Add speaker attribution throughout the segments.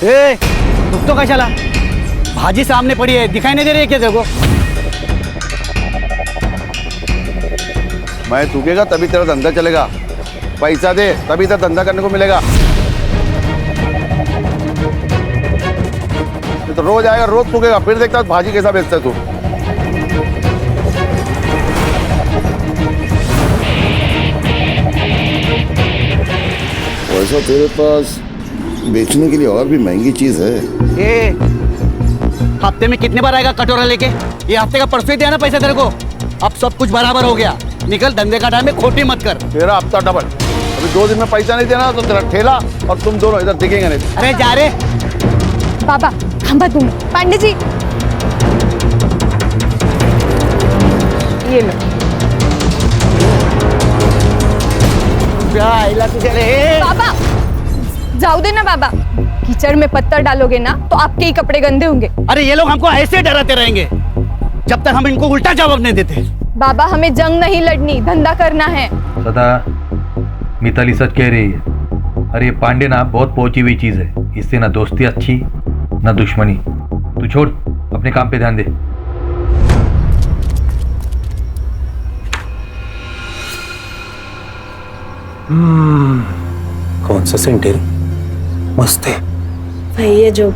Speaker 1: ए, रुक तो कशाला? भाजी सामने पड़ी है, दिखाई नहीं दे रही है क्या तेरे को?
Speaker 2: मैं थूकेगा तभी तेरा धंधा चलेगा। पैसा दे तभी तेरा धंधा करने को मिलेगा। तो रोज आएगा, रोज थूकेगा, फिर देखता भाजी कैसा बेचता है तू।
Speaker 3: वैसा तेरे पास बेचने के लिए और भी महंगी चीज है।
Speaker 1: ए, हफ्ते में कितने बार आएगा कटोरा लेके? ये हफ्ते का परसों ही दिया ना पैसा तेरे को। अब सब कुछ बराबर हो गया, निकल, धंधे का टाइम में खोटी मत कर।
Speaker 2: तेरा हफ्ता डबल। अभी 2 दिन में पैसा नहीं देना तो तेरा ठेला और तुम दोनों इधर दिखेंगे नहीं।
Speaker 1: अरे जा रे
Speaker 4: बाबा, हम बात दूंगी। पांडे जी, ये लो। बाबा जाओ दे ना बाबा, कीचड़ में पत्थर डालोगे ना तो आपके ही कपड़े गंदे होंगे।
Speaker 1: अरे ये लोग हमको ऐसे डराते रहेंगे जब तक हम इनको उल्टा जवाब नहीं देते।
Speaker 4: बाबा हमें जंग नहीं लड़नी, धंधा करना है।
Speaker 5: सदा मिताली सच कह रही है। अरे ये पांडे ना बहुत पहुंची हुई चीज है, इससे ना दोस्ती अच्छी ना दुश्मनी। तू छोड़, अपने काम पे ध्यान दे।
Speaker 6: कौन सा सेंट है? मस्त है
Speaker 7: वही है जो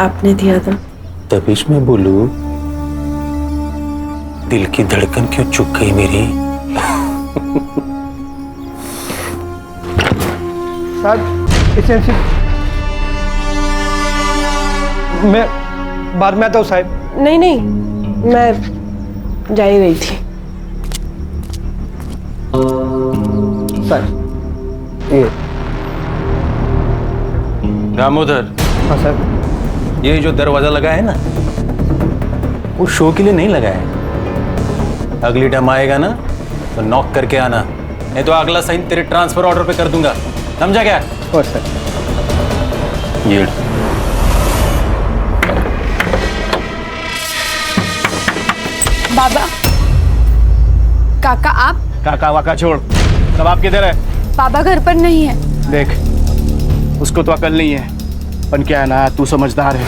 Speaker 7: आपने दिया था।
Speaker 6: तभी मैं बोलूं, दिल की धड़कन क्यों चुक गई मेरी?
Speaker 8: साहब इसे मैं बाद में आता हूँ साहब।
Speaker 7: नहीं नहीं, मैं जा ही रही थी।
Speaker 8: सर ये
Speaker 6: दामोदर,
Speaker 8: हाँ सर।
Speaker 6: ये जो दरवाजा लगा है ना, वो शो के लिए नहीं लगा है। अगली टाइम आएगा ना तो नॉक करके आना, नहीं तो अगला साइन तेरे ट्रांसफर ऑर्डर पे कर दूंगा। समझा क्या?
Speaker 8: और सर
Speaker 6: ये
Speaker 4: बाबा, काका आप?
Speaker 8: काका वाका छोड़, तब आप किधर है?
Speaker 4: बाबा घर पर नहीं है।
Speaker 8: देख, उसको तो अकल नहीं है, पर क्या है ना, तू समझदार है।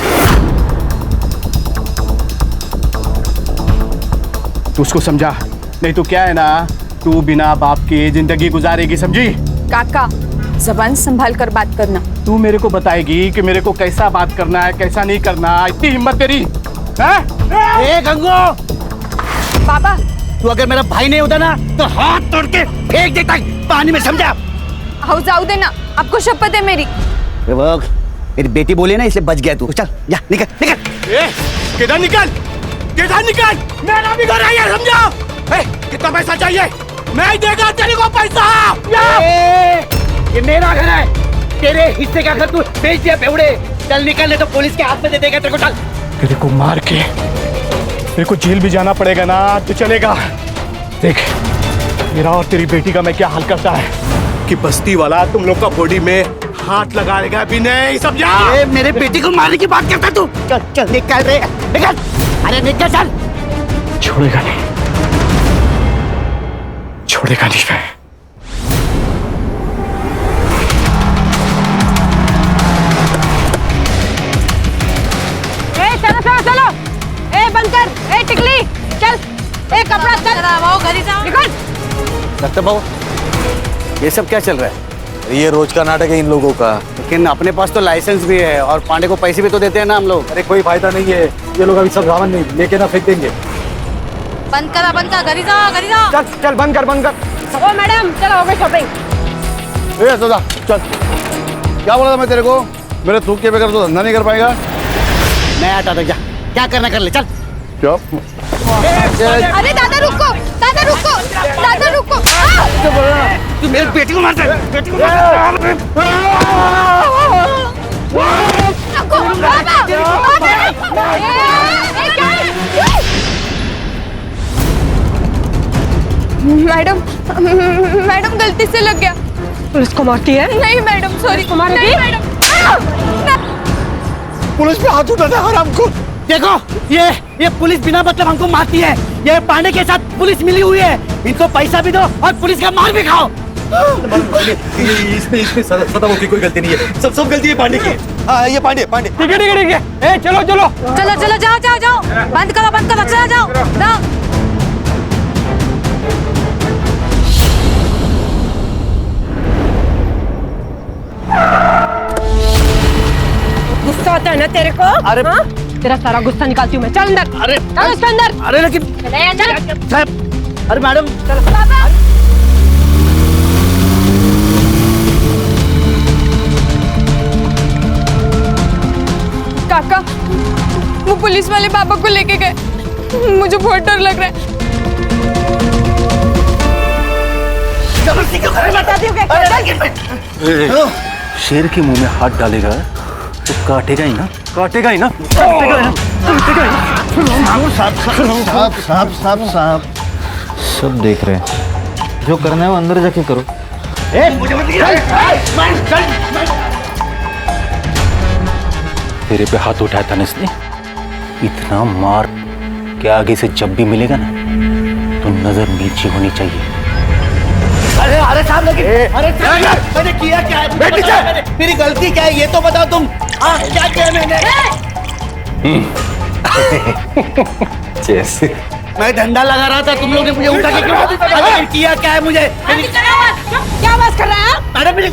Speaker 8: तू उसको समझा, नहीं तो क्या है ना, तू बिना बाप के जिंदगी गुजारेगी, समझी?
Speaker 4: काका जबान संभाल कर बात करना।
Speaker 8: तू मेरे को बताएगी कि मेरे को कैसा बात करना है, कैसा नहीं करना। इतनी हिम्मत तेरी है?
Speaker 1: ए गंगो,
Speaker 4: बाबा
Speaker 1: तू अगर मेरा भाई नहीं होता ना तो हाथ तोड़ के फेंक देता पानी में, समझा?
Speaker 4: आओ जाओ देना, आपको शपथ है मेरी।
Speaker 1: मेरी बेटी बोली ना इसलिए बच गया तू। चल जा, निकल निकल।
Speaker 8: किधर निकल, किधर निकल, मेरा भी घर है, समझा? कितना पैसा चाहिए? मैं देगा तेरे को पैसा।
Speaker 1: ये मेरा घर है, तेरे हिस्से का घर तू बेच दिया बेवड़े। चल निकल, नहीं तो पुलिस के हाथ में दे देगा तेरे को। चल,
Speaker 8: तेरे को मार के तेरे को जेल भी जाना पड़ेगा ना तो चलेगा। देख, मेरा और तेरी बेटी का मैं क्या हाल करता है कि बस्ती वाला तुम लोग का बॉडी में हाथ लगाएगा भी नहीं, समझा?
Speaker 1: मेरे बेटी को मारने की बात करता तू? चल चल निकल रे, निकल। अरे निकल, चल।
Speaker 8: छोड़ेगा नहीं, छोड़ेगा नहीं मैं।
Speaker 4: चलो चलो चलो, ए बंद कर, ए टिकली चल, ए कपड़ा चल, आओ घर जाओ, निकल।
Speaker 1: डॉक्टर बाबू, ये सब क्या चल रहा है?
Speaker 6: ये रोज का नाटक है इन लोगों का।
Speaker 1: लेकिन अपने पास तो लाइसेंस भी है और पांडे को पैसे भी तो देते हैं ना हम लोग।
Speaker 6: अरे कोई फायदा नहीं है, ये लोग अभी सब रावण नहीं लेके ना फेंक देंगे।
Speaker 4: बंद कर, घर जाओ, घर जाओ।
Speaker 8: चल चल, बंद कर, बंद कर।
Speaker 4: ओ मैडम चलो, हो गई शॉपिंग।
Speaker 2: ए सदा चल, क्या बोला था मैं तेरे को? मेरे थूक के बगैर तो धंधा नहीं कर पाएगा।
Speaker 1: मैं आता था, जा क्या करना कर ले, चल।
Speaker 2: चुप।
Speaker 4: अरे दादा रुको, दादा रुको, दादा रुको।
Speaker 1: तू मेरे बेटी को मारता है, बेटी को मारता है।
Speaker 4: रुको, बाबा, बाबा। मैडम, मैडम गलती से लग गया।
Speaker 7: पुलिस को मारती है?
Speaker 4: नहीं मैडम, सॉरी।
Speaker 7: नहीं
Speaker 4: मैडम।
Speaker 8: पुलिस पे हाथ उठाता है हमको।
Speaker 1: देखो, ये पुलिस बिना मतलब हमको मारती है। ये पांडे के साथ पुलिस मिली हुई है। इनको पैसा भी दो और पुलिस का मार भी खाओ।
Speaker 6: इसमें सदाम की कोई गलती नहीं है, सब गलती है पांडे की।
Speaker 8: हाँ ये पांडे पांडे।
Speaker 5: ठीक है ठीक है ठीक है। ए चलो चलो
Speaker 9: चलो चलो जाओ जाओ जाओ, बंद करो चलो जाओ जाओ।
Speaker 7: गुस्सा आता है ना तेरे को?
Speaker 1: अरे
Speaker 7: हाँ? तेरा सारा गुस्सा निकालती हूँ मैं। चल अंदर।
Speaker 1: अरे
Speaker 7: चल उसके अंदर।
Speaker 1: अरे लेकिन
Speaker 7: चल।
Speaker 1: साहब, अरे मैडम
Speaker 7: बाबा।
Speaker 4: काका, वो पुलिस वाले बाबा को लेके गए। मुझे बहुत डर लग रहा है।
Speaker 1: जबरदस्ती क्यों कर रहे हैं?
Speaker 6: शेर के मुंह में हाथ डालेगा तो काटेगा ही ना।
Speaker 2: साहब सब देख रहे हैं, जो करना है वो अंदर जाके करो।
Speaker 6: तेरे पे हाथ उठाया था ना इसने, इतना मार कि आगे से जब भी मिलेगा ना तो नजर नीचे होनी चाहिए।
Speaker 1: अरे साहब लेकिन अरे मैंने किया क्या है? मेरी गलती क्या है ये तो बताओ तुम। क्या किया मैंने?
Speaker 6: जैसे
Speaker 1: मैं डंडा लगा रहा था, तुम लोग ने मुझे उठा के क्यों? अरे किया क्या है मुझे?
Speaker 7: क्या आवाज कर रहा है?
Speaker 1: मैडम मेरी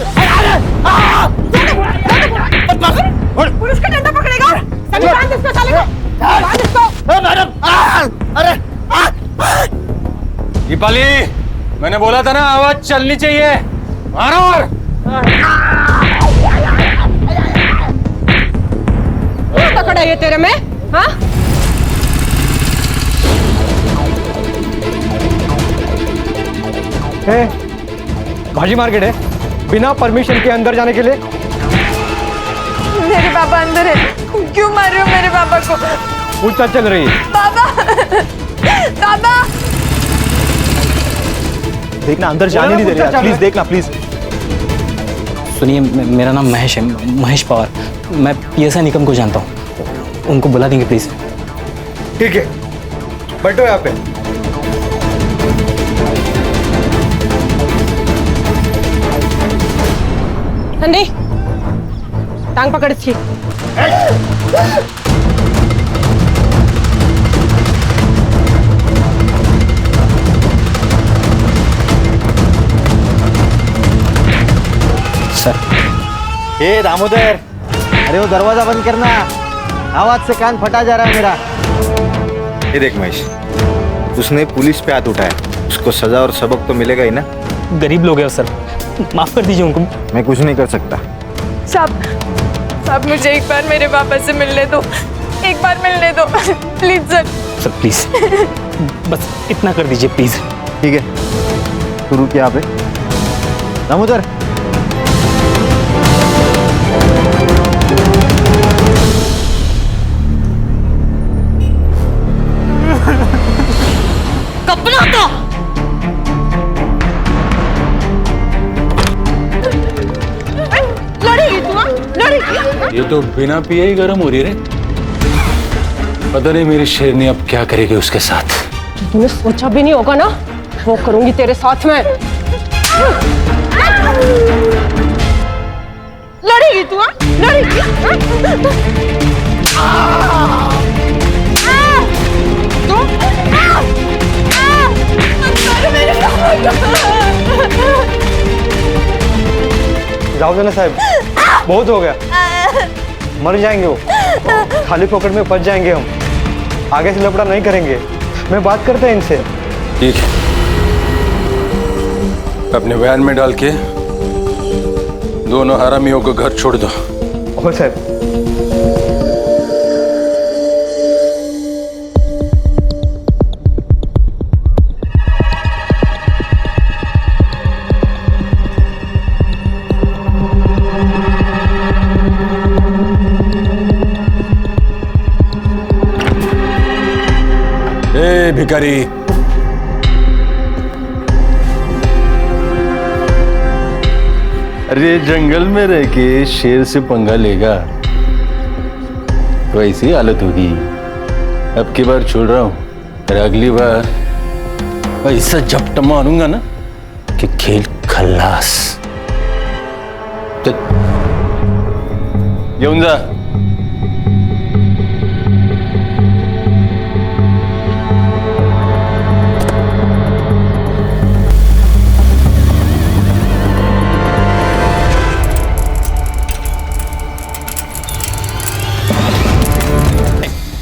Speaker 7: पुलिस का डंडा पकड़ेगा। सभी बांध इसको साले को। बांध इसको।
Speaker 1: मैडम अरे
Speaker 6: दीपाली, मैंने बोला था ना आवाज चलनी चाहिए। मारो और
Speaker 7: क्या पकड़ा ये तेरे में? हाँ?
Speaker 8: भाजी मार्केट है, बिना परमिशन के अंदर जाने के लिए।
Speaker 4: मेरे पापा अंदर है। क्यों मार रहे हो मेरे पापा को?
Speaker 8: पूछताछ चल रही है।
Speaker 4: पापा पापा
Speaker 8: देखना, अंदर जाने नहीं दे रहे। प्लीज देखना प्लीज।
Speaker 10: सुनिए, मेरा नाम महेश है, महेश पवार। मैं पीएसआई निकम को जानता हूँ, उनको बुला देंगे प्लीज।
Speaker 8: ठीक है, बैठो यहाँ पे।
Speaker 7: ठंडी टांग पकड़ इसकी।
Speaker 10: सर
Speaker 2: ए दामोदर, अरे वो दरवाजा बंद करना, आवाज से कान फटा जा रहा है मेरा।
Speaker 11: ये देख महेश, उसने पुलिस पे हाथ उठाया, उसको सजा और सबक तो मिलेगा ही ना।
Speaker 10: गरीब लोग हैं सर, माफ कर दीजिए उनको।
Speaker 11: मैं कुछ नहीं कर सकता।
Speaker 4: साहब मुझे एक बार मेरे पापा से मिलने दो, एक बार मिलने दो प्लीज सर।
Speaker 10: सर प्लीज बस इतना कर दीजिए प्लीज।
Speaker 11: ठीक है, तू रुक यहाँ पे। दामोदर,
Speaker 9: कपड़ा तो
Speaker 6: ये तो बिना पिए ही गर्म हो रही है रे। पता नहीं मेरी शेरनी अब क्या करेगी उसके साथ।
Speaker 7: तूने सोचा भी नहीं होगा ना, वो करूंगी तेरे साथ में। लड़ेगी तू? लड़ेगी?
Speaker 8: जाओ देना साहब, बहुत हो गया। मर जाएंगे वो, खाली पॉकेट में फंस जाएंगे हम। आगे से लफड़ा नहीं करेंगे। मैं बात करता है इनसे।
Speaker 6: ठीक है, अपने वैन में डाल के दोनों हरामियों को घर छोड़ दो।
Speaker 8: हो साहब।
Speaker 6: ए भिखारी, अरे जंगल में रह के शेर से पंगा लेगा तो ऐसी हालत होगी। अब की बार छोड़ रहा हूं, अरे अगली बार ऐसा झपटा मारूंगा ना कि खेल खल्लास. चल. येऊन जा.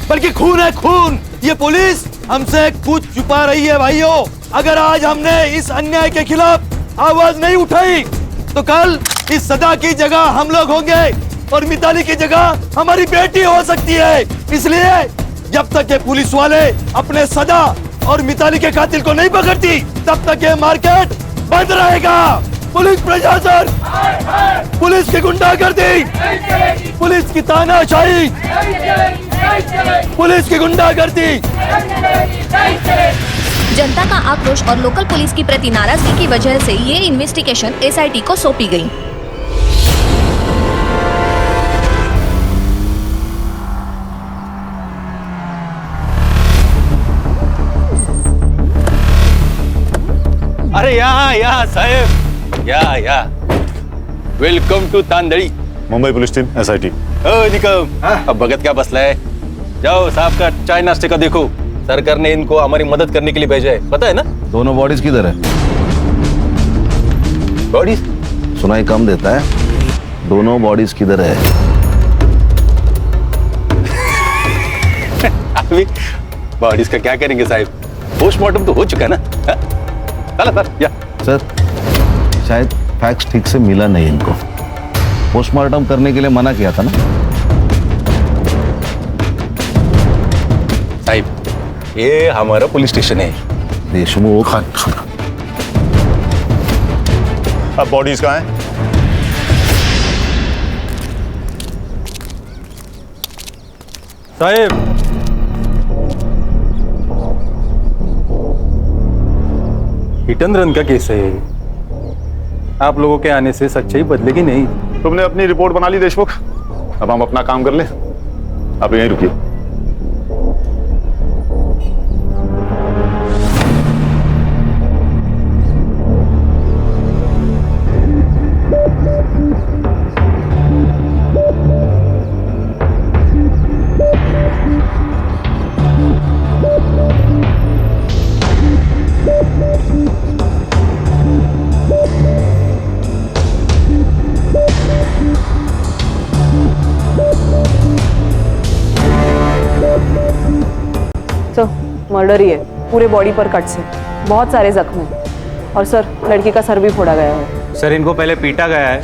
Speaker 2: बल्कि खून है खून. ये पुलिस हमसे कुछ छुपा रही है भाइयों. अगर आज हमने इस अन्याय के खिलाफ आवाज नहीं उठाई तो कल इस सदा की जगह हम लोग होंगे और मिताली की जगह हमारी बेटी हो सकती है. इसलिए जब तक ये पुलिस वाले अपने सदा और मिताली के कातिल को नहीं पकड़ती तब तक ये मार्केट बंद रहेगा. पुलिस प्रशासन, पुलिस की गुंडागर्दी, पुलिस की तानाशाही, पुलिस की गुंडागर्दी.
Speaker 12: जनता का आक्रोश और लोकल पुलिस की प्रति नाराजगी की वजह से ये इन्वेस्टिगेशन एसआईटी को सौंपी गई.
Speaker 6: अरे या साहेब, या welcome to Tandali.
Speaker 13: Mumbai police team SIT.
Speaker 6: Nikam, अब भगत क्या बसलाय? जाओ साहब का चाय नाश्ते का देखो. सरकार ने इनको हमारी मदद करने के लिए भेजा है, पता है ना?
Speaker 3: दोनों बॉडीज किधर है?
Speaker 6: बॉडीज
Speaker 3: सुनाई कम देता है. दोनों बॉडीज किधर है?
Speaker 6: अभी बॉडीज का क्या करेंगे साहब? पोस्टमार्टम तो हो चुका है ना. चला सर. या
Speaker 3: सर, शायद फैक्स ठीक से मिला नहीं इनको. पोस्टमार्टम करने के लिए मना किया था ना
Speaker 6: साहब. ये हमारा पुलिस स्टेशन है.
Speaker 3: देशमुख.
Speaker 13: अब बॉडीज कहाँ हैं?
Speaker 6: साहब, हिट एंड रन का केस है. आप लोगों के आने से सच्चाई बदलेगी नहीं.
Speaker 13: तुमने अपनी रिपोर्ट बना ली देशमुख. अब हम अपना काम कर ले. आप यहीं रुकिए.
Speaker 7: मर्डर ही है. पूरे बॉडी पर कट्स हैं, बहुत सारे जख्म हैं और सर लड़की का सर भी फोड़ा गया है.
Speaker 6: सर, इनको पहले पीटा गया है,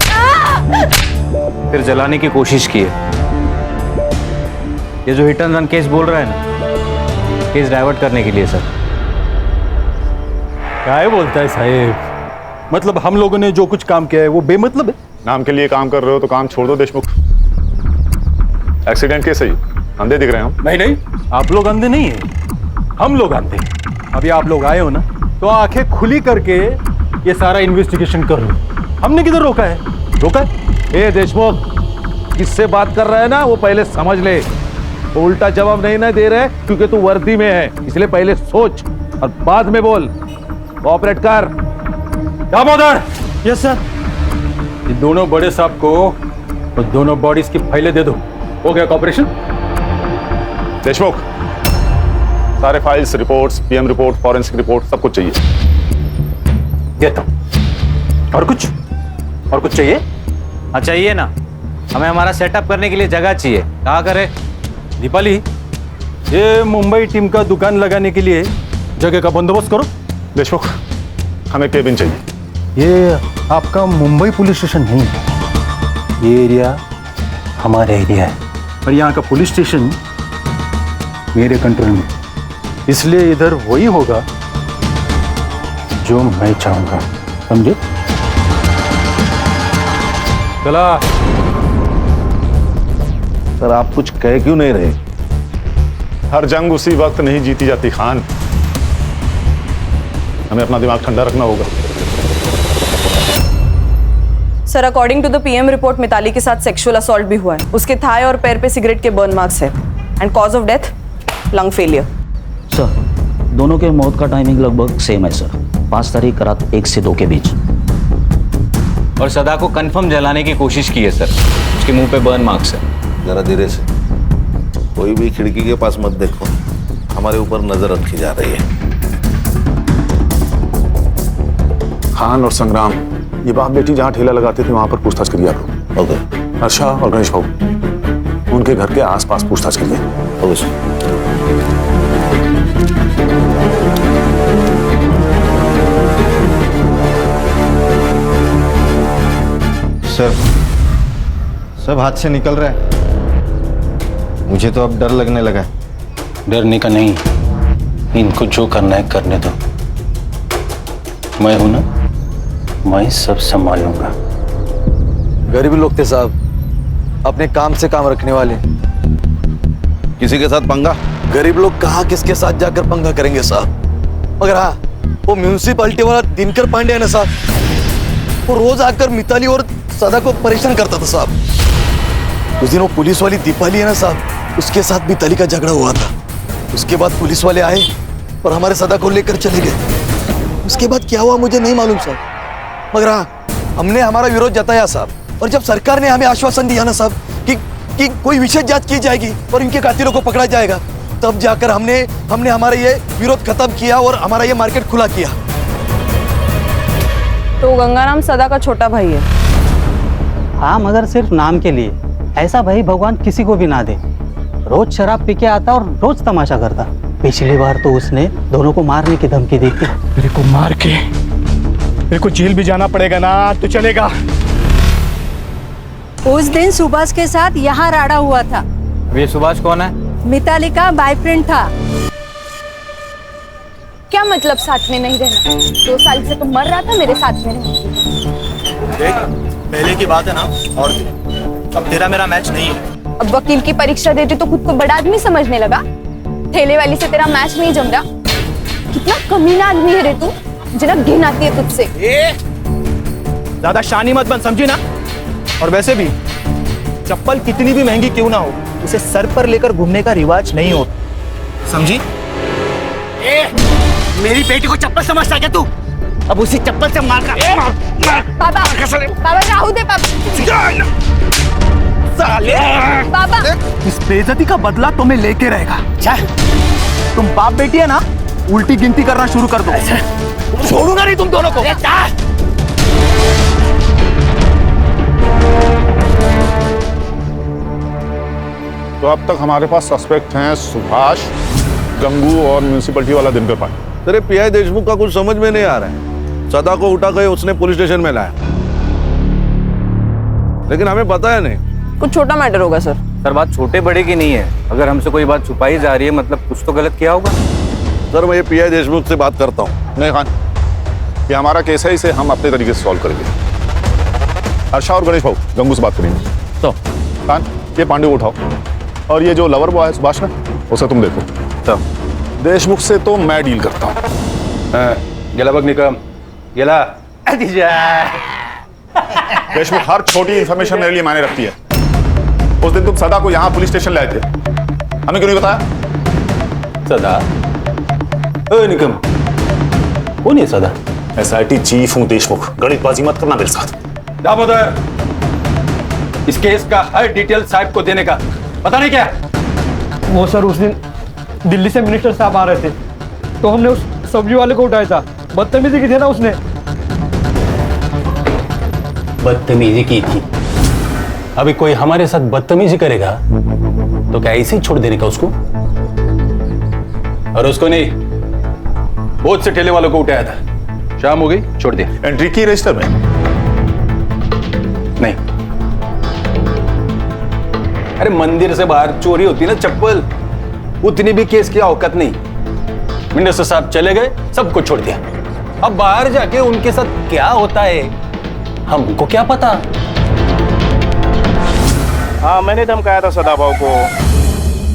Speaker 6: फिर जलाने की कोशिश की है. ये जो हिट एंड रन केस बोल रहा है ना, केस डाइवर्ट करने के लिए. सर क्या बोलता है साहब? मतलब हम लोगों ने जो कुछ काम किया है वो बेमतलब है.
Speaker 13: नाम के लिए काम कर रहे हो तो काम छोड़ दो देशमुख. एक्सीडेंट केस है. अंधे दिख रहे हैं हम.
Speaker 6: नहीं, आप लोग अंधे नहीं है, हम लोग अंधे. अभी आप लोग आए हो ना तो आंखें खुली करके ये सारा इन्वेस्टिगेशन कर लो. हमने किधर रोका है? रोका है?
Speaker 14: ए देशमुख, किससे बात कर रहा है ना वो पहले समझ ले. उल्टा जवाब नहीं ना दे रहे क्योंकि तू वर्दी में है, इसलिए पहले सोच और बाद में बोल. कोऑपरेट कर.
Speaker 6: दामोदर. Yes sir. ये दोनों बड़े साहब को और दोनों बॉडीज की फाइलें दे दो. हो गया कॉपरेशन?
Speaker 13: देशमुख, सारे files, reports, PM report, forensic report, सब कुछ चाहिए.
Speaker 6: देता हूं. और कुछ चाहिए?
Speaker 10: हाँ चाहिए ना. हमें हमारा सेटअप करने के लिए जगह चाहिए. कहाँ करें?
Speaker 6: दीपाली, ये मुंबई टीम का दुकान लगाने के लिए जगह का बंदोबस्त करो.
Speaker 13: देशमुख, हमें केबिन चाहिए.
Speaker 6: ये आपका मुंबई पुलिस स्टेशन नहीं है, ये एरिया हमारा एरिया है और यहाँ का पुलिस स्टेशन मेरे कंट्रोल में. इसलिए इधर वही होगा जो मैं चाहूंगा. समझे? चला.
Speaker 3: सर, आप कुछ कह क्यों नहीं रहे?
Speaker 13: हर जंग उसी वक्त नहीं जीती जाती खान. हमें अपना दिमाग ठंडा रखना होगा.
Speaker 7: Sir, according to the PM report Mitali के साथ सेक्सुअल असॉल्ट भी हुआ है. उसके थाई और पैर पे सिगरेट के बर्न मार्क्स है and cause of death lung failure.
Speaker 15: Sir, दोनों के मौत का टाइमिंग लगभग सेम है सर. 5 तारीख रात 1 से 2 के बीच.
Speaker 6: और सदा को कंफर्म जलाने की कोशिश की है सर। उसके मुंह पे बर्न मार्क्स है।
Speaker 3: जरा धीरे से, कोई भी खिड़की के पास मत देखो, हमारे ऊपर नजर रखी जा रही है।
Speaker 13: खान और संग्राम, ये बाप बेटी जहाँ ठेला लगाते थे वहां पर पूछताछ करिए आप लोग।
Speaker 3: ओके।
Speaker 13: हर्षा और गणेश भाऊ, उनके घर के आसपास पूछताछ करिए।
Speaker 3: Okay sir.
Speaker 11: सब हाथ से निकल रहा है, मुझे तो अब डर लगने लगा है।
Speaker 6: डरने का नहीं, इनको जो करना है करने दो। मैं हूं ना, मैं सब संभाल लूंगा।
Speaker 2: गरीब लोग थे साहब, अपने काम से काम रखने वाले।
Speaker 3: किसी के साथ पंगा?
Speaker 2: गरीब लोग कहाँ किसके साथ जाकर पंगा करेंगे साहब। मगर हाँ, वो म्यूनिसिपालिटी वाला दिनकर पांडे है ना साहब, वो रोज आकर मिताली और सदा को परेशान करता था साहब। उस दिन वो पुलिस वाली दीपाली है ना साहब, उसके साथ मिताली का झगड़ा हुआ था। उसके बाद पुलिस वाले आए और हमारे सदा को लेकर चले गए। उसके बाद क्या हुआ मुझे नहीं मालूम साहब, मगर हाँ, हमने हमारा विरोध जताया साहब। और जब सरकार ने हमें आश्वासन दिया ना साहब कि कोई विशेष जांच की जाएगी और इनके कातिलों को पकड़ा जाएगा, तब जाकर हमने हमारा ये विरोध खत्म किया और हमारा ये मार्केट खुला किया।
Speaker 7: तो गंगाराम सदा का छोटा भाई है?
Speaker 10: हाँ, मगर सिर्फ नाम के लिए। ऐसा भाई भगवान किसी को भी ना दे। रोज शराब पी के आता और रोज तमाशा करता। पिछली बार तो उसने दोनों को मारने की धमकी दी थी।
Speaker 8: मेरे को मार के मेरे को जेल भी जाना पड़ेगा ना तो चलेगा।
Speaker 9: उस दिन सुभाष के साथ यहाँ राड़ा हुआ था।
Speaker 6: ये सुभाष कौन है?
Speaker 9: मिताली का बॉयफ्रेंड था।
Speaker 4: क्या मतलब साथ में नहीं रहना? 2 साल से तो मर रहा था मेरे साथ में रहना।
Speaker 8: देख, पहले की बात है ना, और अब तेरा मेरा मैच नहीं है।
Speaker 4: अब वकील की परीक्षा देते तो खुद को बड़ा आदमी समझने लगा। ठेले वाली से तेरा मैच नहीं जम रहा। कितना कमीना आदमी है रे तू, मुझे ना घिन आती है तुझसे।
Speaker 8: ज्यादा शानी मत बन, समझी ना। और वैसे भी चप्पल कितनी भी महंगी क्यों ना हो, उसे सर पर लेकर घूमने का रिवाज नहीं होता, समझी?
Speaker 1: मेरी बेटी को चप्पल समझता क्या तू? अब उसी चप्पल से मार
Speaker 4: बाबा, बाबा राहु दे बाबा।
Speaker 8: साले!
Speaker 4: बाबा,
Speaker 8: इस बेइज्जती का बदला तुम्हें लेके रहेगा। तुम बाप बेटी है ना, उल्टी गिनती करना शुरू कर दो। छोड़ूंगा नहीं तुम दोनों को।
Speaker 13: तो अब तक हमारे पास सस्पेक्ट हैं सुभाष, गंगू और म्यूनिसिपैलिटी वाला दिनकर पांडे।
Speaker 3: तेरे पीआई देशमुख का कुछ समझ में नहीं आ रहा है। सदा को उठा के उसने पुलिस स्टेशन में लाया, लेकिन हमें पता है नहीं।
Speaker 7: कुछ छोटा मैटर होगा सर।
Speaker 6: सर, बात छोटे बड़े की नहीं है। अगर हमसे कोई बात छुपाई जा रही है, मतलब कुछ तो गलत किया होगा।
Speaker 3: सर, मैं ये पीआई देशमुख से बात करता हूँ।
Speaker 13: नहीं खान, ये हमारा केस है, इसे हम अपने तरीके से सॉल्व करेंगे। हर्षा और गणेश भाऊ, गंगू से बात करेंगे। तो खान, ये पांडे को उठाओ, और ये जो लवर बॉय है सुभाष ना, उसे तुम देखो। तो देशमुख से तो मैं डील करता हूँ।
Speaker 6: गेला बग निकम, गेला।
Speaker 13: देशमुख, हर छोटी इन्फॉर्मेशन मेरे लिए मायने रखती है। उस दिन तुम सदा को यहाँ पुलिस स्टेशन लाए थे, हमें क्यों नहीं बताया?
Speaker 6: सदा? ओए निकम, कौन है सदा?
Speaker 13: एसआईटी चीफ हूँ देशमुख, गणितबाजी मत करना मेरे साथ।
Speaker 6: दामोदर, इस केस का हर डिटेल साहब को देने का पता नहीं क्या?
Speaker 8: वो सर, उस दिन दिल्ली से मिनिस्टर साहब आ रहे थे, तो हमने उस सब्जी वाले को उठाया था। बदतमीजी की थी ना उसने।
Speaker 6: बदतमीजी की थी? अभी कोई हमारे साथ बदतमीजी करेगा तो क्या ऐसे ही छोड़ देने का उसको? और उसको नहीं, बहुत से ठेले वालों को उठाया था। शाम हो गई, छोड़ दिया।
Speaker 13: एंट्री की रजिस्टर में?
Speaker 6: नहीं। अरे मंदिर से बाहर चोरी होती ना चप्पल, उतनी भी केस की औकात नहीं। मिनिस्टर साहब चले गए, सबको छोड़ दिया। अब बाहर जाके उनके साथ क्या होता है हमको क्या पता?
Speaker 8: हाँ, मैंने धमकाया था सदा भाव को,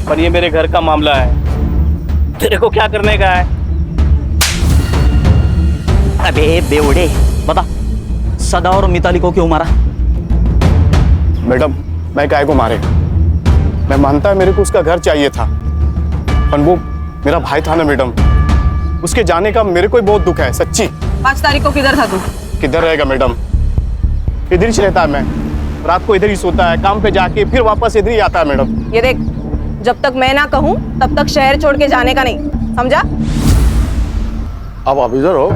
Speaker 8: पर ये मेरे घर का मामला है। तेरे को क्या करने का है?
Speaker 1: अबे बेवड़े, बता, सदा और मिताली को क्यों मारा?
Speaker 8: मैडम, मैं काय को मारे? मैं मानता है मेरे को उसका घर चाहिए था, पर वो मेरा भाई था ना मैडम, उसके जाने का मेरे को बहुत दुख है, सच्ची।
Speaker 7: 5 तारीख को किधर था तू?
Speaker 8: किधर रहेगा मैडम?
Speaker 15: इधर ही रहता है। मैं रात को इधर ही सोता है, काम पे जाके फिर वापस इधर ही आता है मैडम।
Speaker 7: ये देख, जब तक मैं ना कहूँ तब तक शहर छोड़ के जाने का नहीं, समझा?
Speaker 13: आप ऑफिसर हो,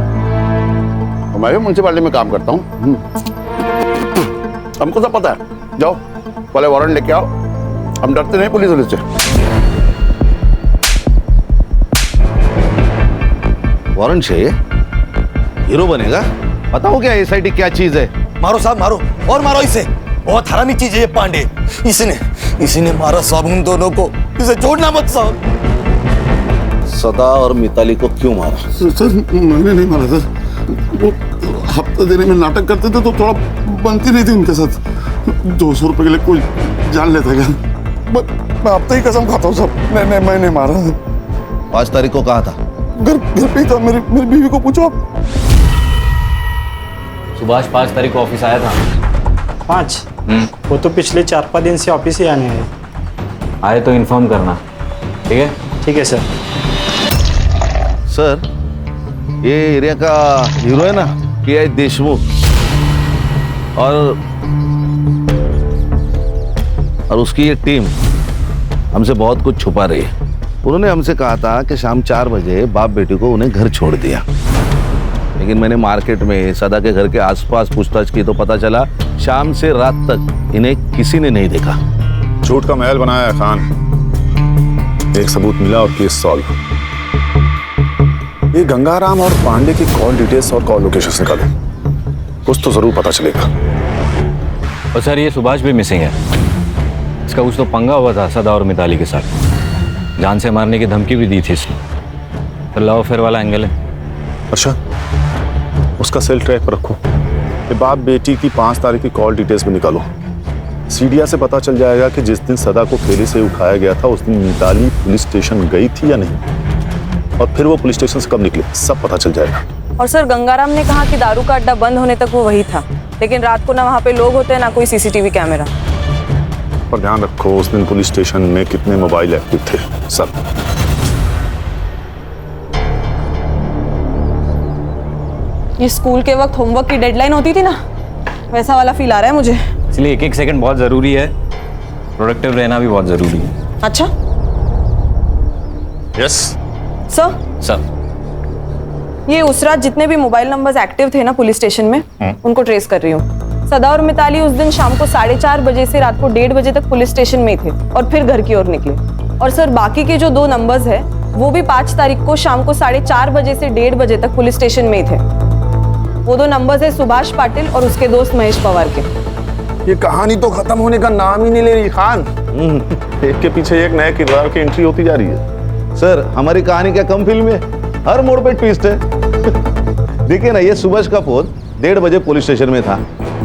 Speaker 13: मैं भी म्यूनसिपालिटी में काम करता हूँ। हमको सब पता है। जाओ पहले वारंट लेके आओ, हम डरते नहीं पुलिस से।
Speaker 3: वारंट चाहिए? हीरो बनेगा? बताओ क्या एसआईटी क्या चीज है?
Speaker 2: मारो साहब मारो, और मारो इसे। बहुत हरामी चीज है ये पांडे। इसने मारा साहब उन दोनों को। इसे छोड़ना मत साहब।
Speaker 3: सदा और मिताली को क्यों मारा?
Speaker 13: सर मैंने नहीं मारा सर। वो हफ्ता देने में नाटक करते थे तो थोड़ा बनती नहीं थी उनके साथ। 200 रुपए के लिए कोई जान लेता क्या? मैं अब ही कसम खाता हूँ सर, मैं नहीं मारा।
Speaker 3: 5 तारीख को कहा था?
Speaker 13: घर पे ही था। मेरी बीवी को पूछो आप।
Speaker 6: सुभाष 5 तारीख को ऑफिस आया था।
Speaker 10: 5? वो तो पिछले 4-5 दिन से ऑफिस ही आने हैं।
Speaker 6: आए तो इन्फॉर्म करना, ठीक है?
Speaker 10: ठीक है सर।
Speaker 3: सर ये एरिया का हीरो है ना PI देशमुख, और उसकी ये टीम हमसे बहुत कुछ छुपा रही है। उन्होंने हमसे कहा था कि शाम 4 बजे बाप बेटी को उन्हें घर छोड़ दिया, लेकिन मैंने मार्केट में सदा के घर के आसपास पूछताछ की तो पता चला शाम से रात तक इन्हें किसी ने नहीं देखा।
Speaker 13: झूठ का महल बनाया है खान। एक सबूत मिला और केस सॉल्व। ये गंगाराम और पांडे की कॉल डिटेल्स और कॉल लोकेशन निकाले, कुछ तो जरूर पता चलेगा।
Speaker 6: और सर ये सुभाष भी मिसिंग है। इसका कुछ तो पंगा हुआ था सदा और मिताली के साथ, जान से मारने की धमकी भी दी थी इसने। तो लव अफेयर वाला एंगल है।
Speaker 13: अच्छा, उसका सेल ट्रैक पर रखो। ये बाप बेटी की 5 तारीख की कॉल डिटेल्स में निकालो। सीडिया से पता चल जाएगा कि जिस दिन सदा को ठेले से उठाया गया था उस दिन मिताली पुलिस स्टेशन गई थी या नहीं, और फिर वो पुलिस स्टेशन से कब निकले, सब पता चल जाएगा।
Speaker 7: और सर गंगाराम ने कहा कि दारू का अड्डा बंद होने तक वो वही था, लेकिन रात को ना वहाँ पे लोग होते हैं ना कोई CCTV कैमरा।
Speaker 13: पर ध्यान रखो उस दिन पुलिस स्टेशन में कितने मोबाइल एक्टिव थे, सब।
Speaker 7: ये स्कूल के वक्त होमवर्क की डेडलाइन होती थी ना, वैसा वाला फील आ रहा है मुझे।
Speaker 6: इसलिए एक सेकंड बहुत जरूरी है, प्रोडक्टिव रहना भी बहुत जरूरी है।
Speaker 7: अच्छा
Speaker 13: यस
Speaker 6: सर।
Speaker 7: ये उस रात जितने भी मोबाइल नंबर्स एक्टिव थे ना पुलिस स्टेशन में, उनको ट्रेस कर रही हूँ। सदा और मिताली उस दिन शाम को 4:30 बजे से रात को 1:30 बजे तक पुलिस स्टेशन में थे और फिर घर की ओर निकले। और सर बाकी के जो 2 नंबर्स है वो भी 5 तारीख को शाम को 4:30 बजे से 1:30 बजे तक पुलिस स्टेशन में थे। वो 2 नंबर्स है सुभाष पाटिल और उसके दोस्त महेश पवार के।
Speaker 13: ये कहानी तो खत्म होने का नाम ही नहीं ले रही खान। एक के पीछे एक नए किरदार की एंट्री होती जा रही है।
Speaker 3: सर हमारी कहानी क्या कम फिल्म है? हर मोड़ पे ट्विस्ट है। देखिए ना, ये सुभाष का फोन 1:30 बजे पुलिस स्टेशन में था,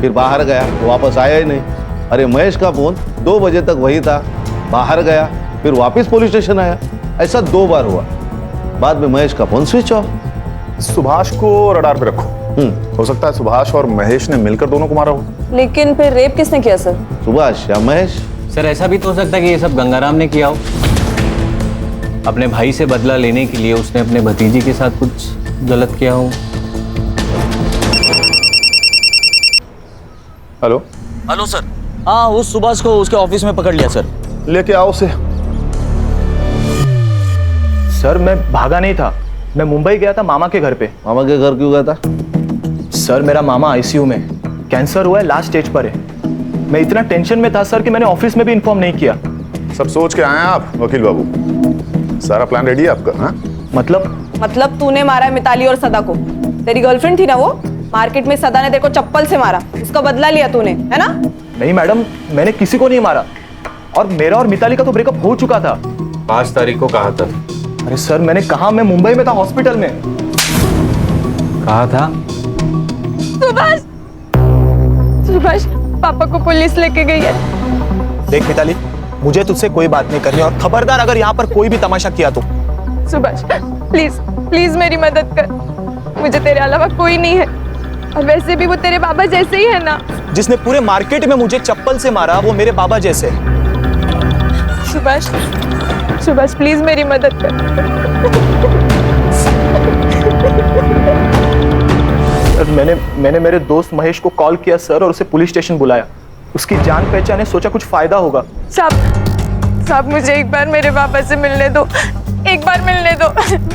Speaker 3: फिर बाहर गया तो वापस आया ही नहीं। अरे महेश का फोन 2 बजे तक वही था, बाहर गया फिर वापस पुलिस स्टेशन आया। ऐसा 2 बार हुआ। बाद में महेश का फोन स्विच ऑफ।
Speaker 13: सुभाष को रडार पे रखो। हो सकता है सुभाष और महेश ने मिलकर दोनों को मारा हो।
Speaker 7: लेकिन फिर रेप किसने किया सर?
Speaker 3: सुभाष या महेश?
Speaker 6: सर ऐसा भी तो हो सकता है कि ये सब गंगाराम ने किया हो। अपने भाई से बदला लेने के लिए उसने अपने भतीजी के साथ कुछ गलत किया हो।
Speaker 13: Hello
Speaker 2: hello sir. हाँ, उस सुभाष को उसके ऑफिस में पकड़ लिया सर।
Speaker 13: लेके आओ उसे।
Speaker 16: सर मैं भागा नहीं था, मैं मुंबई गया था मामा के घर पे।
Speaker 3: मामा के घर क्यों गया था?
Speaker 16: सर मेरा मामा आईसीयू में, कैंसर हुआ है, लास्ट स्टेज पर है। मैं इतना टेंशन में था सर कि मैंने ऑफिस में भी इन्फॉर्म नहीं किया।
Speaker 13: सब सोच के आए हैं आप वकील बाबू? सारा प्लान रेडी है आपका? हाँ
Speaker 7: मतलब तूने मारा है मिताली और सदा को। तेरी गर्लफ्रेंड थी ना वो, मार्केट में सदा ने तेरे को चप्पल से मारा, उसका बदला लिया तूने, है ना?
Speaker 16: नहीं मैडम, मैंने किसी को नहीं मारा, और मेरा और मिताली का तो ब्रेकअप हो चुका था।
Speaker 6: 5 तारीख को कहा था।
Speaker 16: अरे सर मैंने कहा, मैं मुंबई में था हॉस्पिटल में।
Speaker 6: कहा था?
Speaker 4: सुभाष पापा को पुलिस लेके गई है।
Speaker 16: देख मिताली, मुझे तुझसे कोई बात नहीं करनी, और खबरदार अगर यहाँ पर कोई भी तमाशा किया तो।
Speaker 4: सुभाष प्लीज प्लीज मेरी मदद कर, मुझे तेरे अलावा कोई नहीं है, और वैसे भी वो तेरे बाबा जैसे ही है ना।
Speaker 16: जिसने पूरे मार्केट में मुझे चप्पल से मारा वो मेरे बाबा जैसे।
Speaker 4: सुभाष प्लीज मेरी मदद कर।
Speaker 16: सर मैंने मेरे दोस्त महेश को कॉल किया सर और उसे पुलिस स्टेशन बुलाया। उसकी जान पहचान है, सोचा कुछ फायदा होगा।
Speaker 7: साहब मुझे एक बार मेरे पापा से मिलने दो, एक बार मिलने दो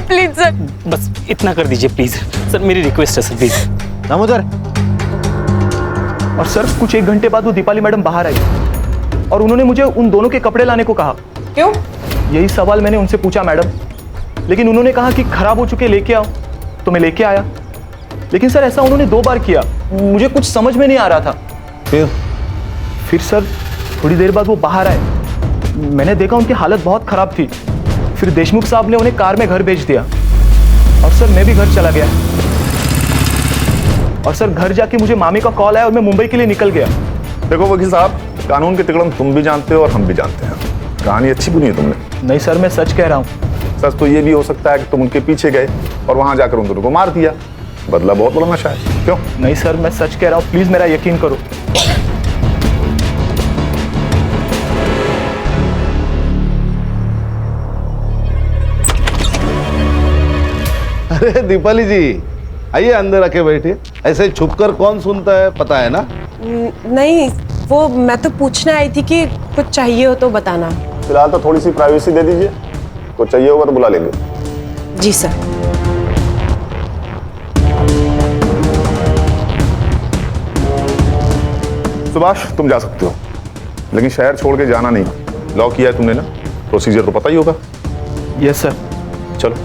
Speaker 7: प्लीज सर।
Speaker 10: बस इतना कर दीजिए प्लीज सर, मेरी रिक्वेस्ट है सर प्लीज।
Speaker 16: दामोदर। और सर कुछ 1 घंटे बाद वो दीपाली मैडम बाहर आई और उन्होंने मुझे उन दोनों के कपड़े लाने को कहा।
Speaker 7: क्यों?
Speaker 16: यही सवाल मैंने उनसे पूछा मैडम, लेकिन उन्होंने कहा कि खराब हो चुके लेके आओ, तो मैं लेके आया। लेकिन सर ऐसा उन्होंने 2 बार किया, मुझे कुछ समझ में नहीं आ रहा था। फिर सर थोड़ी देर बाद वो बाहर आए, मैंने देखा उनकी हालत बहुत खराब थी। फिर देशमुख साहब ने उन्हें कार में घर भेज दिया और सर मैं भी घर चला गया। और सर घर जाके मुझे मामी का कॉल आया और मैं मुंबई के लिए निकल गया।
Speaker 13: देखो वकील साहब, कानून के तिकड़म तुम भी जानते हो और हम भी जानते हैं। कहानी अच्छी बुनी है तुमने।
Speaker 16: नहीं सर मैं सच कह रहा हूँ।
Speaker 13: सच तो ये भी हो सकता है कि तुम उनके पीछे गए और वहां जाकर उन दोनों को मार दिया। बदला बहुत बड़ा नशा है। क्यों?
Speaker 16: नहीं सर मैं सच कह रहा हूँ, प्लीज मेरा यकीन करो।
Speaker 3: अरे दीपाली जी, आइए अंदर आके बैठिए। ऐसे छुपकर कौन सुनता है, पता है ना?
Speaker 17: नहीं, वो मैं तो पूछने आई थी कि कुछ चाहिए हो तो बताना।
Speaker 13: फिलहाल तो थोड़ी सी प्राइवेसी दे दीजिए, कुछ चाहिए होगा तो बुला लेंगे।
Speaker 17: जी सर।
Speaker 13: सुभाष तुम जा सकते हो, लेकिन शहर छोड़ के जाना नहीं। लॉक किया है तुमने ना, प्रोसीजर तो पता ही होगा।
Speaker 16: Yes sir.
Speaker 13: चलो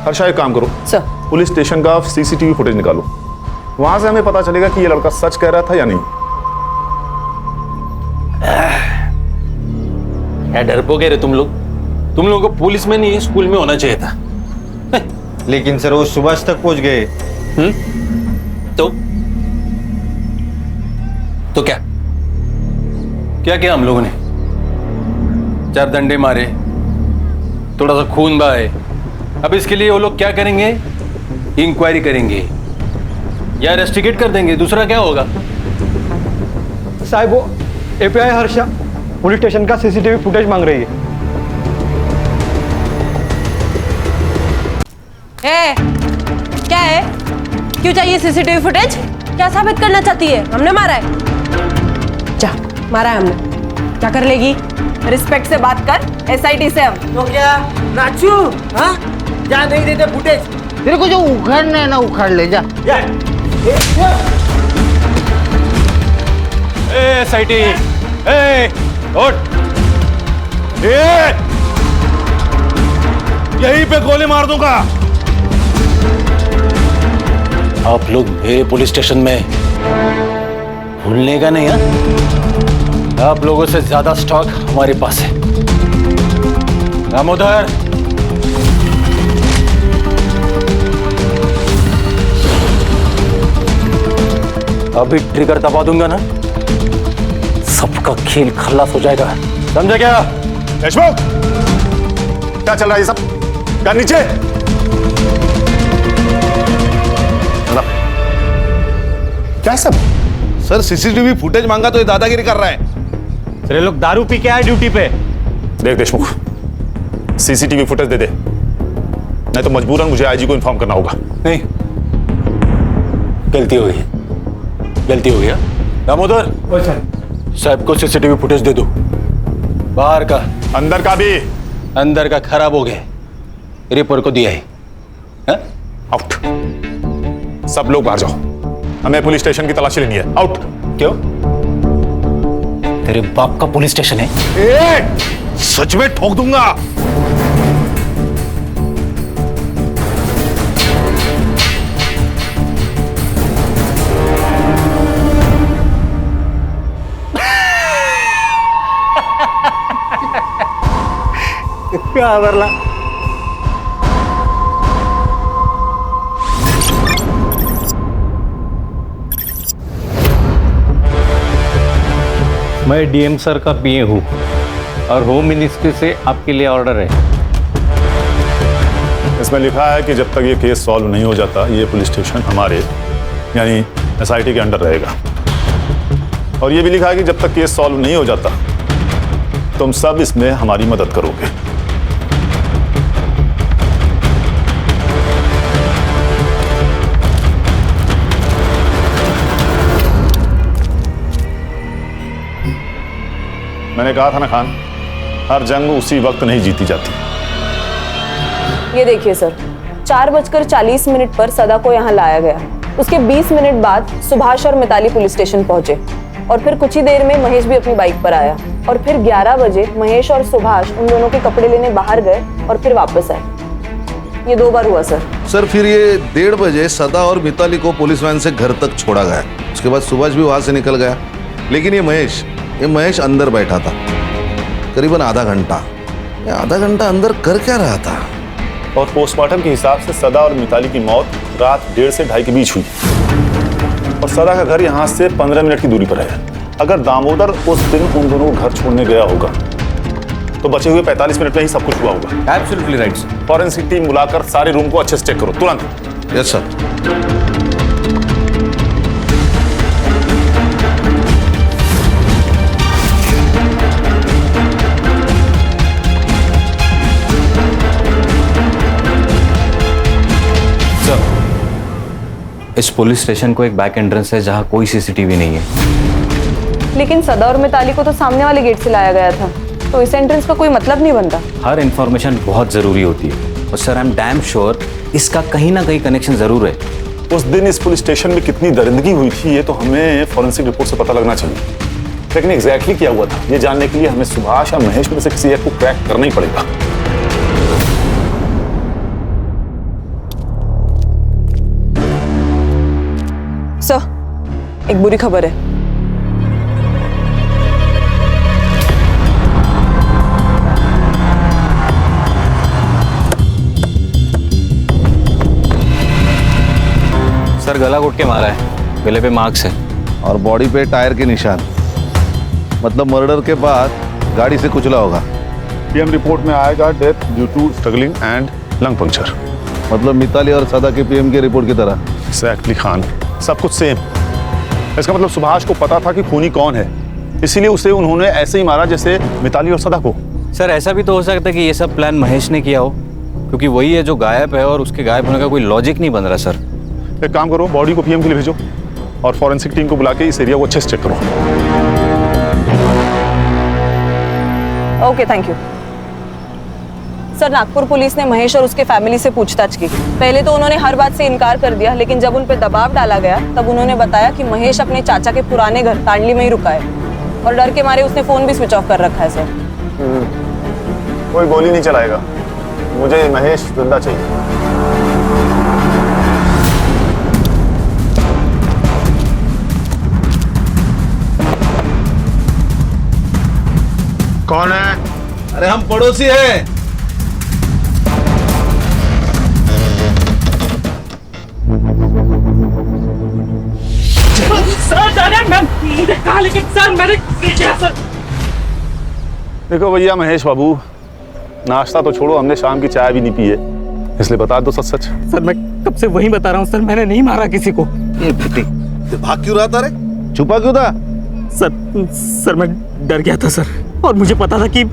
Speaker 13: हर्षा एक काम करो
Speaker 17: सर,
Speaker 13: पुलिस स्टेशन का सीसीटीवी फुटेज निकालो, वहां से हमें पता चलेगा कि ये लड़का सच कह रहा था या नहीं।
Speaker 6: क्या डरपोके रे तुम लोग? तुम लोगों को पुलिस में नहीं स्कूल में होना चाहिए था।
Speaker 11: लेकिन सर वो सुभाष तक पहुंच गए।
Speaker 6: तो क्या क्या किया हम लोगों ने? 4 डंडे मारे, थोड़ा सा खून बहाए। अब इसके लिए वो लोग क्या करेंगे? इंक्वायरी करेंगे या रेस्टिकेट कर देंगे, दूसरा क्या होगा?
Speaker 8: साहब वो एपीआई हर्षा पुलिस स्टेशन का सीसीटीवी फुटेज मांग रही है।
Speaker 17: क्या है? क्यों चाहिए सीसीटीवी फुटेज? क्या साबित करना चाहती है? हमने मारा है? जा, मारा है हमने। क्या कर लेगी?
Speaker 7: रिस्पेक्ट से बात कर, एसआईटी से हम।
Speaker 18: तो क्या राजू, हाँ क्या नहीं देते फुटेज? तेरे को जो उखाड़ना है ना उखाड़ ले जा।
Speaker 6: एसआईटी, उठ।
Speaker 14: यहीं पे गोली मार दूंगा।
Speaker 6: आप लोग मेरे पुलिस स्टेशन में भूलने का नहीं है? आप लोगों से ज्यादा स्टॉक हमारे पास है। दामोदर, अभी ट्रिगर दबा दूंगा ना, सबका खेल खल्लास हो जाएगा। समझा क्या?
Speaker 13: देशमुख, क्या चल रहा है ये सब? क्या नीचे? क्या सब?
Speaker 3: सर सीसीटीवी फुटेज मांगा तो ये दादागिरी कर रहा है।
Speaker 8: सर ये लोग दारू पी के आए ड्यूटी पे।
Speaker 13: देख देशमुख, सीसीटीवी फुटेज दे दे, नहीं तो मजबूरन मुझे आईजी को इन्फॉर्म करना होगा।
Speaker 6: नहीं, गलती हो गई, गलती हो गया। दामोदर, साहब को सीसीटीवी फुटेज दे दो। बाहर का,
Speaker 13: अंदर का भी।
Speaker 6: अंदर का खराब हो गया, रिपोर्ट को दिया है।
Speaker 13: आउट। सब लोग बाहर जाओ, हमें पुलिस स्टेशन की तलाशी लेनी है। आउट।
Speaker 6: क्यों? तेरे बाप का पुलिस स्टेशन है?
Speaker 14: सच में ठोक दूंगा।
Speaker 8: क्या वरला?
Speaker 19: मैं डीएम सर का पीए हूँ और होम मिनिस्ट्री से आपके लिए ऑर्डर है।
Speaker 13: इसमें लिखा है कि जब तक ये केस सॉल्व नहीं हो जाता, ये पुलिस स्टेशन हमारे यानी एसआईटी के अंडर रहेगा। और ये भी लिखा है कि जब तक केस सॉल्व नहीं हो जाता, तुम सब इसमें हमारी मदद करोगे। मैंने कहा था ना खान, हर जंग उसी वक्त नहीं जीती जाती।
Speaker 7: ये देखिए सर, 4:40 पर सदा को यहाँ लाया गया। उसके 20 मिनट बाद सुभाष और मिताली पुलिस स्टेशन पहुंचे और फिर कुछ ही देर में महेश भी अपनी बाइक पर आया और फिर 11 बजे महेश और सुभाष उन दोनों के कपड़े लेने बाहर गए और फिर वापस आए। ये 2 बार हुआ सर।
Speaker 3: सर फिर ये 1:30 बजे सदा और मिताली को पुलिस वैन से घर तक छोड़ा गया। उसके बाद सुभाष भी वहां से निकल गया, लेकिन ये महेश अंदर बैठा था करीबन आधा घंटा। ये आधा घंटा अंदर कर क्या रहा था?
Speaker 13: और पोस्टमार्टम के हिसाब से सदा और मिताली की मौत रात 1:30 से 2:30 के बीच हुई और सदा का घर यहाँ से 15 मिनट की दूरी पर है। अगर दामोदर उस दिन उन दोनों को घर छोड़ने गया होगा तो बचे हुए 45 मिनट में ही सब कुछ हुआ होगा।
Speaker 11: Absolutely right.
Speaker 13: फॉरेंसिक टीम बुलाकर सारे रूम को अच्छे से चेक करो तुरंत।
Speaker 3: Yes sir.
Speaker 6: इस पुलिस स्टेशन को एक बैक एंट्रेंस है जहां कोई सीसीटीवी नहीं है।
Speaker 7: लेकिन सदा और मिताली को तो सामने वाले गेट से लाया गया था, तो इस एंट्रेंस का कोई मतलब नहीं बनता।
Speaker 6: हर इंफॉर्मेशन बहुत जरूरी होती है और sir I am damn sure इसका कहीं ना कहीं कनेक्शन जरूर है।
Speaker 13: उस दिन इस पुलिस स्टेशन में कितनी दरिंदगी हुई थी ये तो हमें फॉरेंसिक रिपोर्ट से पता लगना चाहिए, लेकिन एग्जैक्टली क्या हुआ था ये जानने के लिए हमें सुभाष या महेश में से किसी एक को क्रैक करना ही पड़ेगा।
Speaker 7: सर, एक बुरी खबर है।
Speaker 6: सर गला घोट के मारा है, गले पे मार्क्स है
Speaker 3: और बॉडी पे टायर के निशान, मतलब मर्डर के बाद गाड़ी से कुचला होगा।
Speaker 13: पीएम रिपोर्ट में आएगा death due to struggling and lung puncture.
Speaker 3: मतलब मिताली और सदा के पीएम की रिपोर्ट की तरह।
Speaker 13: एग्जैक्टली खान, सब कुछ सेम। इसका मतलब सुभाष को पता था कि खूनी कौन है, इसीलिए उसे उन्होंने ऐसे ही मारा जैसे मिताली और सदा को।
Speaker 6: सर ऐसा भी तो हो सकता है कि ये सब प्लान महेश ने किया हो, क्योंकि वही है जो गायब है और उसके गायब होने का कोई लॉजिक नहीं बन रहा। सर
Speaker 13: एक काम करो, बॉडी को पीएम के लिए भेजो और फॉरेंसिक टीम को बुला के इस एरिया को अच्छे से चेक करो।
Speaker 7: Okay, thank you sir. Nagpur police ने महेश और उसके फैमिली से पूछताछ की। पहले तो उन्होंने हर बात से इनकार कर दिया, लेकिन जब उन पर दबाव डाला गया तब उन्होंने बताया कि महेश अपने चाचा के पुराने घर तांडली में ही रुका है और डर के मारे उसने फोन भी स्विच ऑफ कर रखा है। सर
Speaker 13: कोई गोली नहीं चलाएगा, मुझे महेश जिंदा चाहिए।
Speaker 3: कौन है? अरे हम पड़ोसी हैं।
Speaker 13: देखो भैया महेश बाबू, नाश्ता तो छोड़ो, हमने शाम की चाय भी नहीं पी है, इसलिए बता दो सच सच।
Speaker 10: सर मैं कब से वही बता रहा हूँ सर, मैंने नहीं मारा किसी को।
Speaker 3: भाग क्यों रहा था रे? छुपा क्यों था?
Speaker 10: सर मैं डर गया था सर, और मुझे पता था कि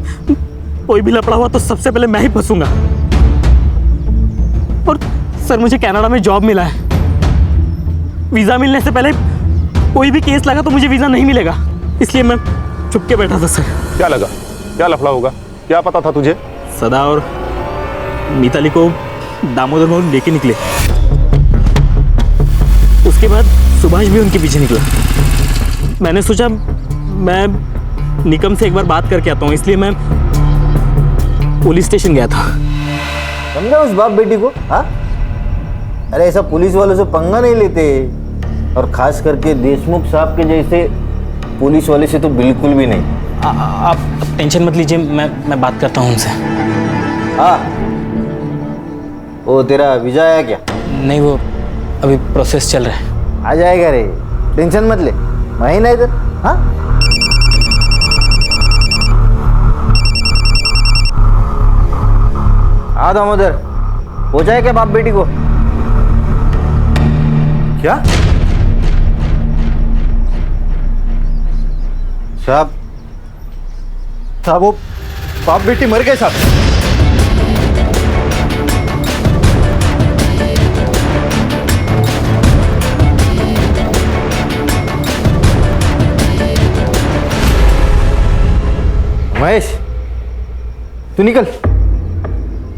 Speaker 10: कोई भी लफड़ा हुआ तो सबसे पहले मैं ही फंसूंगा। और सर मुझे कनाडा में जॉब मिला है, वीजा मिलने से पहले कोई भी केस लगा तो मुझे वीजा नहीं मिलेगा, इसलिए मैं चुप के बैठा था सर।
Speaker 13: क्या लगा, क्या लफड़ा होगा, क्या पता था तुझे?
Speaker 10: सदा और मिताली को दामोदर मोहन लेके निकले, उसके बाद सुभाष भी उनके पीछे निकला। मैंने सोचा मैं निकम से एक बार बात करके आता हूँ, इसलिए मैं पुलिस स्टेशन गया था।
Speaker 18: समझा उस बाप बेटी को? हाँ, अरे ऐसा पुलिस वालों से पंगा नहीं लेते, और खास करके देशमुख साहब के जैसे पुलिस वाले से तो बिल्कुल भी नहीं।
Speaker 10: आप टेंशन मत लीजिए, मैं बात करता हूँ उनसे।
Speaker 18: हाँ, वो तेरा वीजा आया क्या?
Speaker 10: नहीं, वो अभी प्रोसेस चल रहा है।
Speaker 18: आ जाएगा रे, टेंशन मत ले, महीना इधर। हाँ, आ दामोदर, हो जाए क्या बाप बेटी को? क्या साहब? साहब वो बाप बेटी मर गए साहब। महेश तू निकल,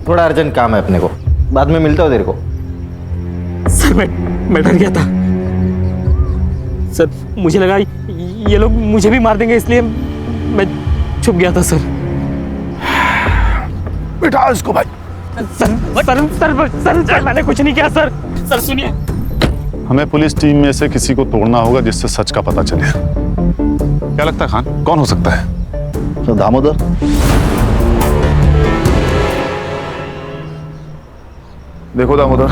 Speaker 18: थोड़ा अर्जेंट काम है अपने को, बाद में मिलता हूँ तेरे को।
Speaker 20: सर मैं डर गया था सर, मुझे लगा ये लोग मुझे भी मार देंगे, इसलिए मैं छुप गया था सर।
Speaker 13: बिठा इसको भाई।
Speaker 20: Sir sir sir sir, sir मैंने कुछ नहीं किया सर। सर सुनिए,
Speaker 13: हमें पुलिस टीम में से किसी को तोड़ना होगा जिससे सच का पता चले। क्या लगता है खान, कौन हो सकता है?
Speaker 3: तो दामोदर।
Speaker 13: देखो दामोदर,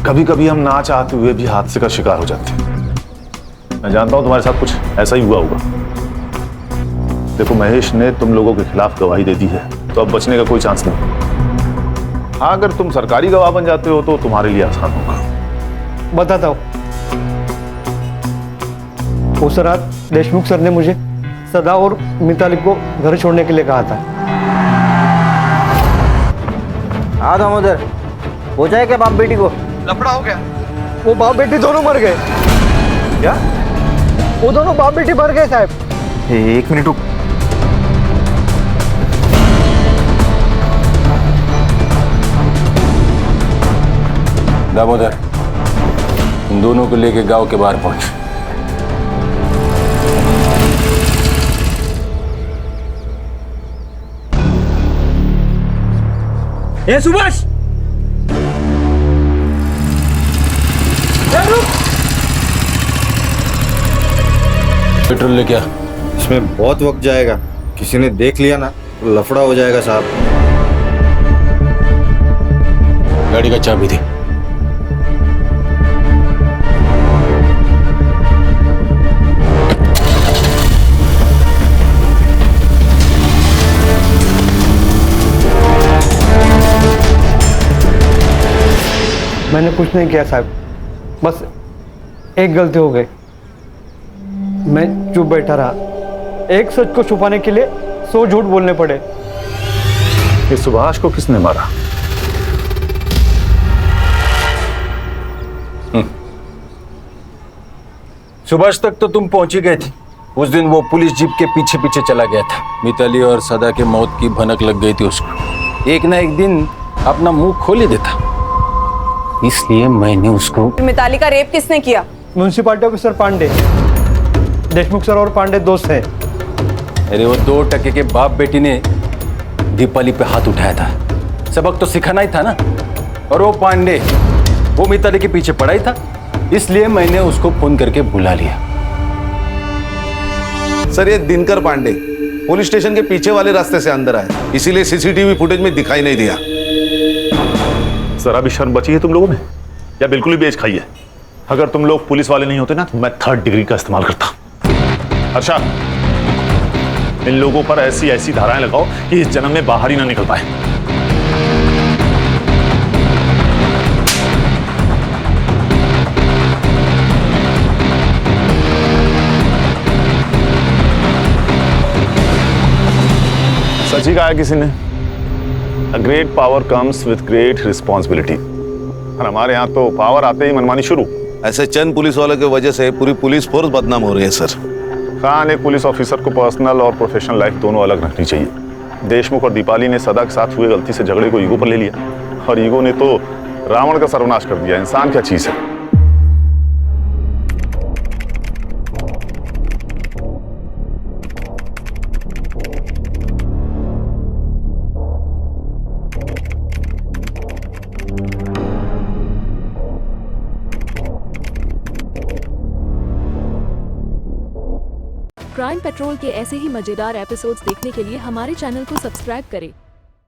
Speaker 13: कभी कभी हम ना चाहते हुए भी हादसे का शिकार हो जाते हैं। मैं जानता हूं तुम्हारे साथ कुछ ऐसा ही हुआ होगा। देखो महेश ने तुम लोगों के खिलाफ गवाही दे दी है, तो अब बचने का कोई चांस नहीं। हाँ, अगर तुम सरकारी गवाह बन जाते हो तो तुम्हारे लिए आसान होगा।
Speaker 20: बताता हूँ। उस रात देशमुख सर ने मुझे सदा और मिताली को घर छोड़ने के लिए कहा था।
Speaker 18: हाँ दामोदर, हो जाए क्या बाप बेटी को?
Speaker 20: लफड़ा हो गया, वो बाप बेटी दोनों मर गए।
Speaker 18: क्या?
Speaker 20: वो दोनों बाप बेटी मर गए साहब।
Speaker 18: एक मिनट रुक।
Speaker 6: दामोदर, इन दोनों को लेके गांव के बाहर पहुंच।
Speaker 20: ए सुभाष,
Speaker 6: पेट्रोल लेके आ।
Speaker 18: इसमें बहुत वक्त जाएगा, किसी ने देख लिया ना तो लफड़ा हो जाएगा साहब।
Speaker 6: गाड़ी का चाबी दे।
Speaker 20: मैंने कुछ नहीं किया साहब, बस एक गलती हो गई। मैं चुप बैठा रहा, एक सच को छुपाने के लिए 100 झूठ बोलने पड़े।
Speaker 13: इस सुभाष को किसने मारा?
Speaker 6: सुभाष तक तो तुम पहुंच ही गए थे। उस दिन वो पुलिस जीप के पीछे पीछे चला गया था। मिताली और सदा के मौत की भनक लग गई थी उसको। एक ना एक दिन अपना मुंह खोल ही देता, इसलिए मैंने उसको।
Speaker 7: मिताली का रेप किसने किया?
Speaker 20: Municipality officer Pandey. Deshmukh sir और पांडे दोस्त हैं।
Speaker 6: अरे वो 2 टके के बाप बेटी ने दीपाली पे हाथ उठाया था, सबक तो सिखाना ही था ना। और वो पांडे, वो मिताली के पीछे पड़ा ही था, इसलिए मैंने उसको फोन करके बुला लिया।
Speaker 3: सर ये दिनकर पांडे पुलिस स्टेशन के पीछे वाले रास्ते से अंदर आए, इसीलिए सीसीटीवी फुटेज में दिखाई नहीं दिया।
Speaker 13: जरा भी शर्म बची है तुम लोगों में, या बिल्कुल ही बेच खाई है? अगर तुम लोग पुलिस वाले नहीं होते ना तो मैं 3rd डिग्री का इस्तेमाल करता। अच्छा, इन लोगों पर ऐसी ऐसी धाराएं लगाओ कि इस जन्म में बाहर ही ना निकल पाए। सच ही कहा है किसी ने, A great power comes with great responsibility। और हमारे यहाँ तो पावर आते ही मनमानी शुरू।
Speaker 3: ऐसे चंद पुलिस वालों की वजह से पूरी पुलिस फोर्स बदनाम हो रही है सर।
Speaker 13: खान, एक पुलिस ऑफिसर को पर्सनल और प्रोफेशनल लाइफ दोनों अलग रखनी चाहिए। देशमुख और दीपाली ने सदा के साथ हुए गलती से झगड़े को ईगो पर ले लिया, और ईगो ने तो रावण का सर्वनाश कर दिया। इंसान क्या चीज है?
Speaker 21: क्राइम पेट्रोल के ऐसे ही मजेदार एपिसोड्स देखने के लिए हमारे चैनल को सब्सक्राइब करें